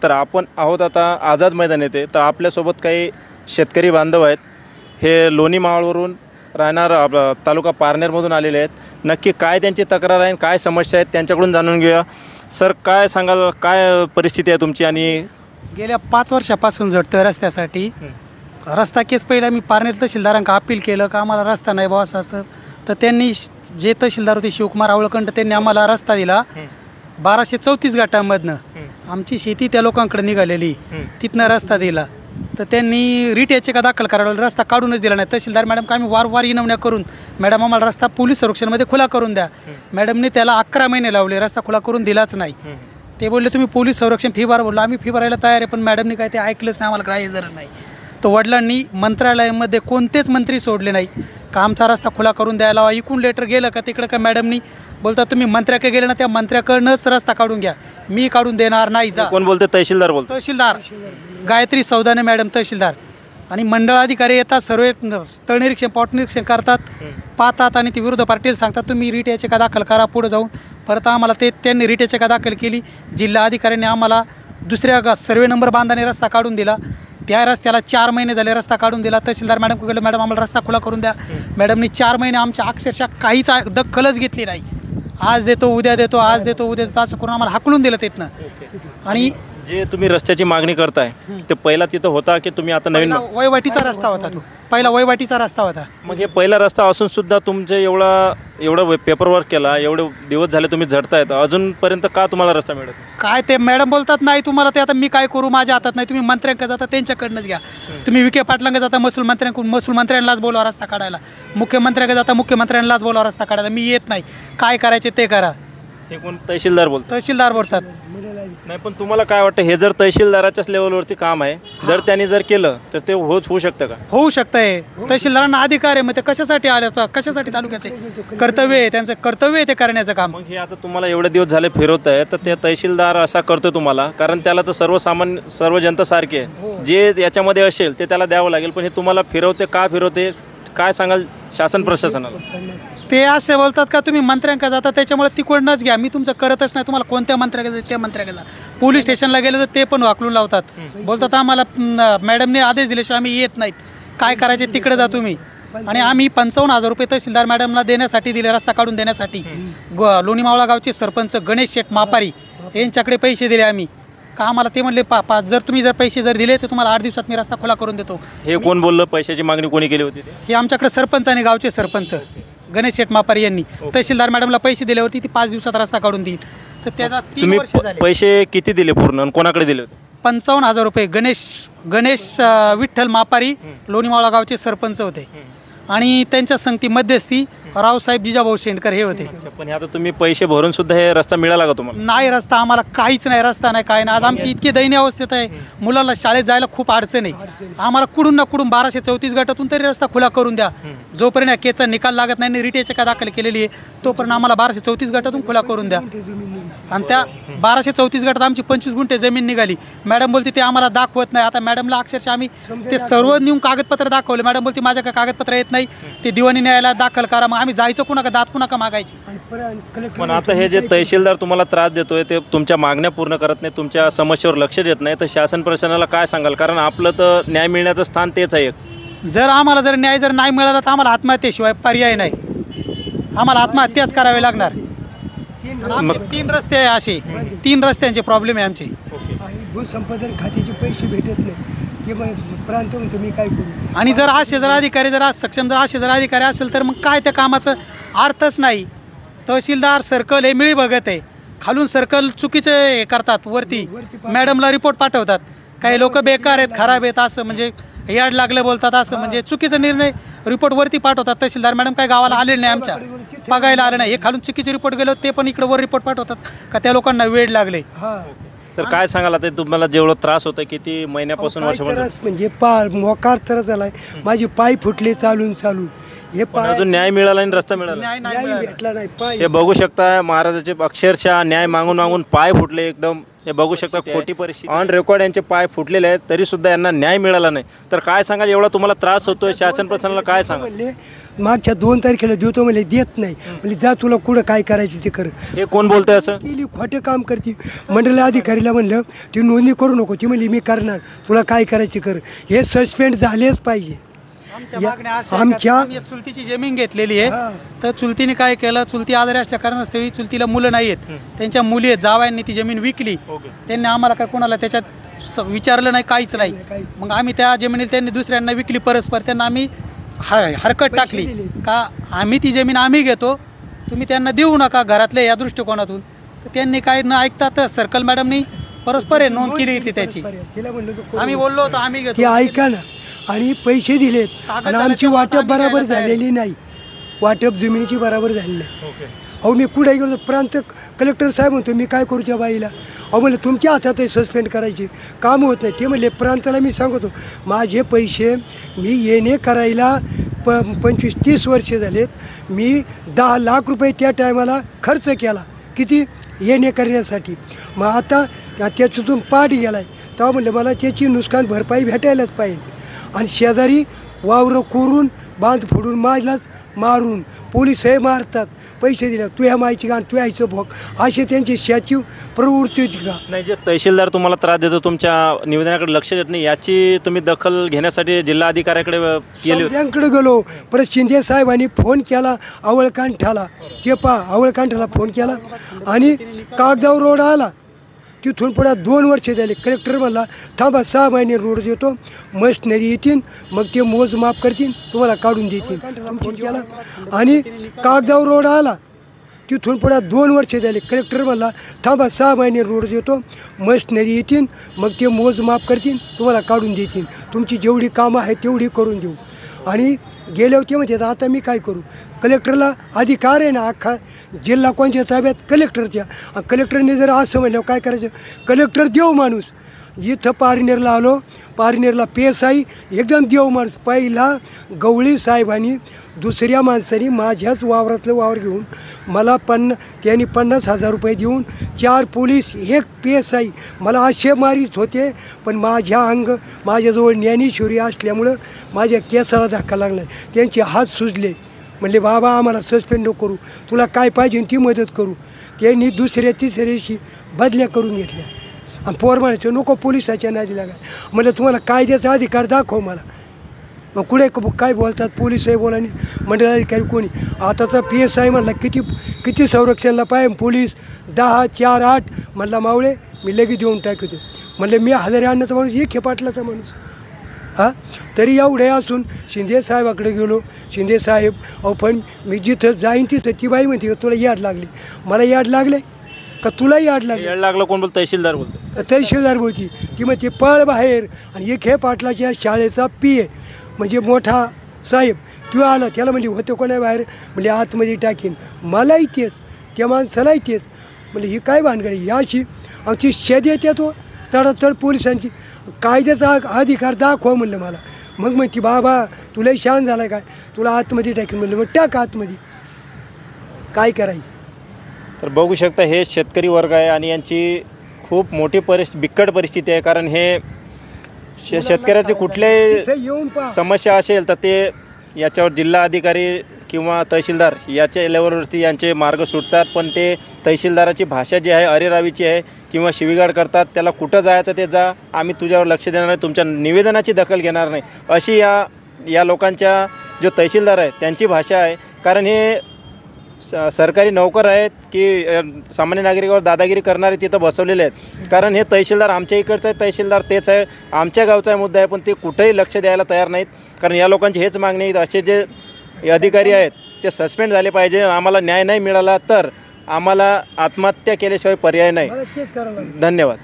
तर आपण आहोत आता आझाद मैदान येथे. तर आपल्यासोबत काही शेतकरी बांधव आहेत. हे लोणी मावळवरून राहणार तालुका पारनेरमधून आलेले आहेत. नक्की काय त्यांची तक्रार आहे, काय समस्या आहेत त्यांच्याकडून जाणून घेऊया. सर, काय सांगाल, काय परिस्थिती आहे तुमची? आणि गेल्या 5 वर्षापासून झटतं रस्त्यासाठी. रस्ता केस पहिला मी पारनेर तहसीलदारांना अपील केलं का आम्हाला रस्ता नाही बॉस असं. तर त्यांनी जे तहसीलदार होते शिवकुमार आवळकंड, त्यांनी आम्हाला रस्ता दिला 1234 गटामधनं. आमची शेती त्या लोकांकडे निघालेली, तिथनं रस्ता दिला. तर त्यांनी रिट याचिका दाखल करायला रस्ता काढूनच दिला नाही. तहसीलदार मॅडम का आम्ही वारंवार विनवण्या करून, मॅडम आम्हाला रस्ता पोलीस संरक्षणमध्ये खुला करून द्या. मॅडमने त्याला 11 महिने लावले, रस्ता खुला करून दिलाच नाही. ते बोलले तुम्ही पोलीस संरक्षण फी भरा. बोललो आम्ही फी भरायला तयार आहे, पण मॅडमने काय ते ऐकलंच नाही, आम्हाला ग्राह्य धरलं नाही. तर वडिलांनी मंत्रालयामध्ये कोणतेच मंत्री सोडले नाही का आमचा रस्ता खुला करून द्यायला हवा. इकून लेटर गेलं का तिकडं का मॅडमनी बोलतात तुम्ही मंत्र्याकडे गेले ना, त्या मंत्र्याकडनंच रस्ता काढून घ्या, मी काढून देणार नाही. जा. कोण बोलते? तहसीलदार बोलतो. तहसीलदार गायत्री सौदाने मॅडम तहसीलदार. आणि मंडळ अधिकारी येतात, सर्व स्थळ निरीक्षण पोट निरीक्षण करतात, पाहतात आणि ते विरोध पार्टीला सांगतात तुम्ही रिट याचिका दाखल करा. पुढे जाऊन परत आम्हाला त्यांनी रिट याचिका दाखल केली. जिल्हा अधिकाऱ्यांनी आम्हाला दुसऱ्या सर्वे नंबर बांधाने रस्ता काढून दिला. त्या रस्त्याला 4 महिने झाले रस्ता काढून दिला. तहसीलदार मॅडम गेलं, मॅडम आम्हाला रस्ता खुला करून द्या. मॅडमनी 4 महिने आमच्या अक्षरशः काहीच दखलच घेतली नाही. आज देतो उद्या देतो, आज देतो उद्या देतो असं करून आम्हाला हाकलून दिलं तिथनं. आणि जे तुम्ही रस्त्याची मागणी करताय ते पहिला तिथं होता की तुम्ही आता नवीन? वयवाटीचा रस्ता होता तो, पहिला वयवाटीचा रस्ता होता. मग हे पहिला रस्ता असून सुद्धा तुमचे एवढं पेपर वर्क केला, एवढे दिवस झाले तुम्ही झडतायत, अजूनपर्यंत का तुम्हाला रस्ता मिळत? काय ते मॅडम बोलतात नाही तुम्हाला ते आता मी काय करू, माझ्या हातात नाही. तुम्ही मंत्र्यांकडे जाता त्यांच्याकडनंच घ्या. तुम्ही विखे पाटलांकडे जाता महसूल मंत्र्यांकडून, महसूल मंत्र्यांनाच बोलवा रस्ता काढायला. मुख्यमंत्र्यांकडे जाता मुख्यमंत्र्यांनाच बोलवा रस्ता काढायला. मी येत नाही, काय करायचे ते करा. हे कोण? तहसीलदार बोलतो. तहसीलदार बोलतात. नाही, पण तुम्हाला काय वाटतं हे जर तहसीलदाराच्याच लेवलवरती काम आहे, जर त्यांनी जर केलं तर ते होऊ शकतं का? होऊ शकतंय. तहसीलदारांना अधिकार आहे, मग ते कशासाठी आले, कशासाठी तालुक्याचे कर्तव्य आहे, त्यांचं कर्तव्य आहे ते करण्याचं काम. मग हे आता तुम्हाला एवढे दिवस झाले फिरवत आहे, तर ते तहसीलदार असा करतो तुम्हाला, कारण त्याला तर सर्व जनता सारखी आहे, जे याच्यामध्ये असेल ते त्याला द्यावं लागेल. पण हे तुम्हाला फिरवते का फिरवते, काय सांगाल शासन प्रशासनाला? ते असे बोलतात का तुम्ही मंत्र्यांकडे जाता त्याच्यामुळे तिकडनंच घ्या, मी तुमचं करतच नाही. तुम्हाला कोणत्या मंत्र्याकडे त्या मंत्र्याकडे जा. पोलीस स्टेशनला गेलं तर ते पण वाकलून लावतात. बोलतात आम्हाला मॅडमने आदेश दिल्याशिवाय आम्ही येत नाहीत, काय करायचे तिकडे जा तुम्ही. आणि आम्ही 55,000 रुपये तहसीलदार मॅडमला देण्यासाठी दिले, रस्ता काढून देण्यासाठी. लोणी मावळा गावचे सरपंच गणेश शेठ मापारी यांच्याकडे पैसे दिले आम्ही. का आम्हाला ते म्हणले जर तुम्ही पैसे दिले तर तुम्हाला 8 दिवसात मी रस्ता खुला करून देतो. हे कोण बोललं? पैशाची मागणी कोणी केली होती? हे आमच्याकडे सरपंच आणि गावचे सरपंच गणेश शेठ मापारी यांनी तहसीलदार मॅडमला पैसे दिल्यावरती ती 5 दिवसात रस्ता काढून देईल. तर त्याचा 3 वर्ष झाले. पैसे किती दिले पूर्ण आणि कोणाकडे दिले होते? 55,000 रुपये. गणेश विठ्ठल मापारी लोणी मावळा गावचे सरपंच होते आणि त्यांच्या संगती मध्यस्थी रावसाहेब जिजाभाऊ शेंडकर हे होते. पण आता तुम्ही पैसे भरून सुद्धा हे रस्ता मिळाला का तुम्हाला? नाही, रस्ता आम्हाला काहीच नाही, रस्ता नाही, काय नाही. आज आमची इतकी दयनीय अवस्थेत आहे, मुलाला शाळेत जायला खूप अडचण आहे. आम्हाला कुठून ना कुठून 1234 गटातून तरी रस्ता खुला करून द्या. जोपर्यंत केसचा निकाल लागत नाही, रिट याचिका दाखल केलेली आहे, तोपर्यंत आम्हाला 1234 गटातून खुला करून द्या. आणि त्या 1234 गटात आमची 25 गुंठे जमीन निघाली. मॅडम बोलते ते आम्हाला दाखवत नाही. आता मॅडमला अक्षरशः आम्ही ते सर्व नेऊन कागदपत्र दाखवले. मॅडम बोलते माझ्या काय कागदपत्र येत नाही, ते दिवाणी न्यायालयात दाखल करा. मग आम्ही जायचं कुणाका, दात कुणाका मागायची. पण आता हे जे तहसीलदार तुम्हाला त्रास देतोय, ते तुमच्या मागण्या पूर्ण करत नाही, तुमच्या समस्येवर लक्ष देत नाही, तर शासन प्रशासनाला काय सांगाल? कारण आपलं तर न्याय मिळण्याचं स्थान तेच आहे. जर आम्हाला न्याय नाही मिळाला तर आम्हाला आत्महत्येशिवाय पर्याय नाही. आम्हाला आत्महत्याच करावी लागणार. 3 रस्ते आहे, असे 3 रस्त्यांचे प्रॉब्लेम आहे आमचे. आणि भूसंपादन खात्याचे पैसे भेटत नाही, प्रांत तुम्ही काय करू. आणि जर अधिकारी सक्षम अधिकारी असेल तर मग काय त्या कामाचं अर्थच नाही. तहसीलदार सर्कल हे मिळी बघत आहे, खालून सर्कल चुकीचे हे करतात, वरती मॅडमला रिपोर्ट पाठवतात. काही लोक बेकार आहेत, खराब आहेत, असं म्हणजे याड लागलं बोलतात, असं म्हणजे चुकीचा निर्णय रिपोर्ट वरती पाठवतात. तहसीलदार मॅडम काय गावाला आलेले नाही, आमच्या बघायला आले नाही. हे खालून चुकीचे रिपोर्ट गेलो ते पण इकडे वर रिपोर्ट पाठवतात का त्या लोकांना वेळ लागले. तर काय सांगाल आता तुम्हाला जेवढा त्रास होता, किती महिन्यापासून? त्रास म्हणजे मोकार त्रास झालाय. माझी पाय फुटले चालून हे पाय अजून न्याय मिळाला आणि रस्ता मिळाला. न्याय नाही न्याय मिळाला. भेटला नाही. पाय हे बघू शकता महाराजाचे अक्षरशः न्याय मागून मागून पाय फुटले एकदम. हे बघू शकता खोटी परिस्थिती ऑन रेकॉर्ड यांचे पाय फुटलेले आहेत तरी सुद्धा यांना न्याय मिळाला नाही. तर काय सांगाल, एवढा तुम्हाला त्रास होतोय शासन प्रशासनाला काय सांगाल? म्हणले मागच्या 2 तारखेला देतो म्हणले, देत नाही. म्हणजे जा तुला कुठं काय करायचं ते कर. हे कोण बोलतंय असं? केली खोटं काम करते. मंडळ अधिकारीला म्हणलं ती नोंदणी करू नको, ती म्हणली मी करणार, तुला काय करायची कर. हे सस्पेंड झालेच पाहिजे. आमच्या मागण्या अशा आहे का, आमच्या आम्ही एक चुलतीची जमीन घेतलेली हा. आहे. तर चुलतीने काय केलं, चुलती आजारी असल्या कारणास्तव चुलतीला मुलं नाही आहेत. त्यांच्या मुली आहेत, जावयांनी ती जमीन विकली. त्यांनी आम्हाला काय कोणाला त्याच्यात विचारलं नाही, काहीच नाही. मग आम्ही त्या जमिनीला त्यांनी दुसऱ्यांना विकली परस्पर. त्यांना आम्ही हरकत टाकली का आम्ही ती जमीन आम्ही घेतो, तुम्ही त्यांना देऊ नका घरातल्या या दृष्टिकोनातून. तर त्यांनी काय न ऐकता तर सर्कल मॅडमनी परस्पर आहे नोंद केली होती त्याची. तिला म्हणलं तू करू आम्ही नको. बोललो होतो आम्ही ती घेतो. ऐका ना. आणि पैसे दिलेत कागद आणि आमची झाल्याच्या वाटप आम्ही बरोबर द्यायला तयार. झालेली नाही. वाटप जमिनीची बरोबर झाली नाही. अहो मी कुठे गेलो प्रांत कलेक्टर साहेब म्हणतो मी काय करू त्या बाईला. अहो म्हणलं तुमच्या हातात आहे सस्पेंड करायचे, काम होत नाही. ते म्हणले प्रांताला मी सांगतो माझे पैसे मी येणे करायला 25-30 वर्ष झालेत. मी 10 लाख रुपये त्या टायमाला खर्च केला, किती येणे करण्यासाठी. मग आता त्याच्यातून पाठ गेला आहे. तेव्हा म्हणलं मला त्याची नुकसान भरपाई भेटायलाच पाहिजे. आणि शेजारी वावरं कोरून बांध फोडून माझलाच मारून पोलीस हे मारतात पैसे दिले, तू ह्या मायची का तू यायचं भोग, असे त्यांची शाचीव प्रवृत्ती होती का. नाही, जे तहसीलदार तुम्हाला त्रास देतो तुमच्या निवेदनाकडे लक्ष देत नाही, याची तुम्ही दखल घेण्यासाठी जिल्हा अधिकाऱ्याकडे गेली होती? त्यांच्याकडे गेलो. परत शिंदे साहेबांनी फोन केला आवळकांठाला, ते आवळकांठाला फोन केला आणि कागदावर रोड आला. तिथून पुढे 2 वर्ष झाले. कलेक्टर म्हणला थांबा 6 महिने रोड देतो, मशिनरी येतील, मग ते मोजमाप करतील, तुम्हाला काढून देतील. फोन केला आणि कागदावर रोड आला. तिथून पुढे 2 वर्ष झाले. कलेक्टर म्हणला थांबा 6 महिने रोड देतो, मशिनरी येतील, मग ते मोजमाप करतील, तुम्हाला काढून देतील, तुमची जेवढी कामं आहेत तेवढी करून देऊ. आणि गेले होते म्हणजे आता मी काय करू. कलेक्टरला अधिकार आहे ना, अख्खा जिल्हा कोणत्या ताब्यात कलेक्टरच्या. कलेक्टरने जर असं म्हणलं काय करायचं, कलेक्टर देव माणूस. इथं पारनेरला आलो, पारनेरला PSI एकदम देव माणूस. पहिला गवळी साहेबांनी दुसऱ्या माणसाने माझ्याच वावरातलं वावर घेऊन मला त्यांनी 50,000 रुपये देऊन 4 पोलीस 1 PSI मला असे मारीत होते. पण माझ्याजवळ ज्ञानेश्वरी असल्यामुळं माझ्या केसाला धक्का लागला. त्यांचे हात सुजले. म्हणले बाबा आम्हाला सस्पेंड नको करू, तुला काय पाहिजे ती मदत करू. त्यांनी दुसऱ्या तिसऱ्या दिवशी बदल्या करून घेतल्या. आणि पोर म्हणायचं नको पोलिसाच्या नादी लागाय. म्हणलं तुम्हाला कायद्याचा अधिकार दाखव मला. मग कुठे काय बोलतात पोलीसही बोलानी, मंडळ अधिकारी कोणी. आताचा PSI म्हणला किती संरक्षणला पाहिजे पोलीस 10, 4, 8 म्हणला मावळे मी लगेच देऊन टाकतो. म्हणलं मी हजारी आणण्याचा माणूस, एक हे पाटलाचा माणूस. हां तरी एवढे असून शिंदे साहेबाकडे गेलो. शिंदे साहेब अहो पण मी जिथं जाईन तिथं ती बाई म्हणते तुला याड लागली. मला याड लागले का तुला याड लागले? याड लागलं कोण बोलतो? तहसीलदार बोलतो. तहसीलदार होती ती म्हणते पळ बाहेर. आणि एक हे पाटलाच्या शाळेचा PA म्हणजे मोठा साहेब तो आला. त्याला म्हणजे होतं कोणा बाहेर, म्हणजे आतमध्ये टाकीन. मलाही तेच, त्या माणसालाही तेच. म्हणजे ही काय भानगडी याशी आमची शेद येते तो तडतड पोलिसांची. कायद्याचा अधिकार दाखवा म्हणलं मला. मग म्हणते बाबा तुलाही शान झाला काय, तुला आतमध्ये टाकीन. म्हणलं मग टाक आतमध्ये, काय करायचं. तर बघू शकता हे शेतकरी वर्ग आहे आणि यांची खूप मोठी बिकट परिस्थिती आहे. कारण हे शेतकऱ्याचे तिथं कुठल्याही येऊन पहा. समस्या असेल तर ते याच्यावर जिल्हा अधिकारी किंवा तहसीलदार याच्या लेवलवरती यांचे मार्ग सुटतात. पण ते तहसीलदाराची भाषा जी आहे अरेरावीची आहे किंवा शिवीगाळ करतात. त्याला कुठं जायचं ते जा, आम्ही तुझ्यावर लक्ष देणार नाही, तुमच्या निवेदनाची दखल घेणार नाही, अशी या लोकांच्या जो तहसीलदार आहे त्यांची भाषा आहे. कारण हे सरकारी नोकर आहेत की सामान्य नागरिकावर दादागिरी करणारे तिथं बसवलेले आहेत. कारण हे तहसीलदार आमच्या इकडचं आहे, तहसीलदार तेच आहे, आमच्या गावचा मुद्दा आहे, पण ते कुठेही लक्ष द्यायला तयार नाहीत. कारण या लोकांची हेच मागणी आहेत, असे जे अधिकारी आहेत ते सस्पेंड झाले पाहिजे. आम्हाला न्याय नाही मिळाला तर आम्हाला आत्महत्या केल्याशिवाय पर्याय नाही. मला तेच करावं लागलं. धन्यवाद.